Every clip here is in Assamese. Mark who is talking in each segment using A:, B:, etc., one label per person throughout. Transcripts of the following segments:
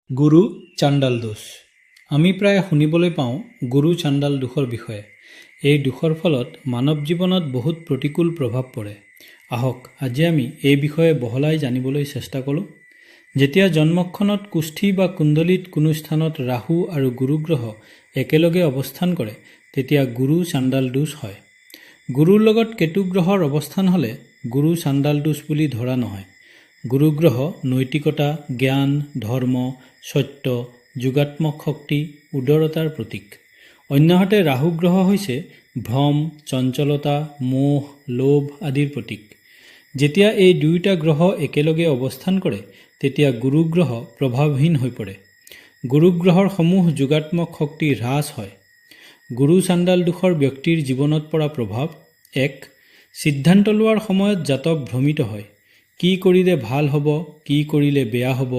A: গুৰু চাণ্ডাল দোষ। আমি প্ৰায় শুনিবলৈ পাওঁ গুৰু চাণ্ডাল দোষৰ বিষয়ে। এই দোষৰ ফলত মানৱ জীৱনত বহুত প্ৰতিকূল প্ৰভাৱ পৰে। আহক আজি আমি এই বিষয়ে বহলাই জানিবলৈ চেষ্টা কৰোঁ। যেতিয়া জন্মক্ষণত কুষ্ঠী বা কুণ্ডলীত কোনো স্থানত ৰাহু আৰু গুৰু গ্ৰহ একেলগে অৱস্থান কৰে তেতিয়া গুৰু চাণ্ডাল দোষ হয়। গুৰুৰ লগত কেতু গ্ৰহৰ অৱস্থান হ'লে গুৰু চাণ্ডাল দোষ বুলি ধৰা নহয়। গুৰু গ্ৰহ নৈতিকতা, জ্ঞান, ধৰ্ম, সত্য, যোগাত্মক শক্তি, উদাৰতাৰ প্ৰতীক। অন্যহাতে ৰাহু গ্ৰহ হৈছে ভ্ৰম, চঞ্চলতা, মোহ, লোভ আদিৰ প্ৰতীক। যেতিয়া এই দুয়োটা গ্ৰহ একেলগে অৱস্থান কৰে তেতিয়া গুৰু গ্ৰহ প্ৰভাৱহীন হৈ পৰে। গুৰু গ্ৰহৰ সমূহ যোগাত্মক শক্তি হ্ৰাস হয়। গুৰু চাণ্ডাল দোষৰ ব্যক্তিৰ জীৱনত পৰা প্ৰভাৱ: ১. সিদ্ধান্ত লোৱাৰ সময়ত জাতক ভ্ৰমিত হয়। কি কৰিলে ভাল হ'ব, কি কৰিলে বেয়া হ'ব,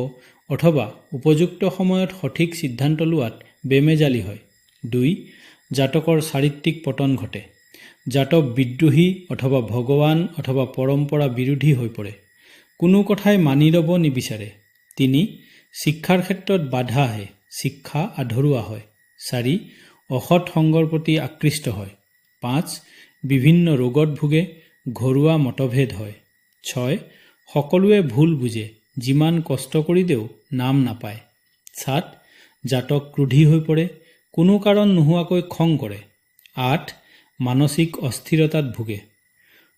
A: অথবা উপযুক্ত সময়ত সঠিক সিদ্ধান্ত লোৱাত বেমেজালি হয়। ২. জাতকৰ চাৰিত্ৰিক পতন ঘটে। জাতক বিদ্ৰোহী অথবা ভগৱান অথবা পৰম্পৰা বিৰোধী হৈ পৰে। কোনো কথাই মানি ল'ব নিবিচাৰে। ৩. শিক্ষাৰ ক্ষেত্ৰত বাধা আহে, শিক্ষা আধৰুৱা হয়। ৪. অসৎ সংগৰ প্ৰতি আকৃষ্ট হয়। ৫. বিভিন্ন ৰোগত ভোগে, ঘৰুৱা মতভেদ হয়। ৬. সকলোৱে ভুল বুজে, যিমান কষ্ট কৰিলেও নাম নাপায়। ৭. জাতক ক্ৰোধী হৈ পৰে, কোনো কাৰণ নোহোৱাকৈ খং কৰে। ৮. মানসিক অস্থিৰতাত ভোগে।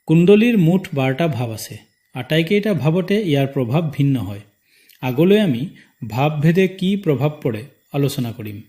A: কুণ্ডলীৰ মুঠ ১২টা ভাৱ আছে। আটাইকেইটা ভাৱতে ইয়াৰ প্ৰভাৱ ভিন্ন হয়। আগলৈ আমি ভাৱভেদে কি প্ৰভাৱ পৰে আলোচনা কৰিম।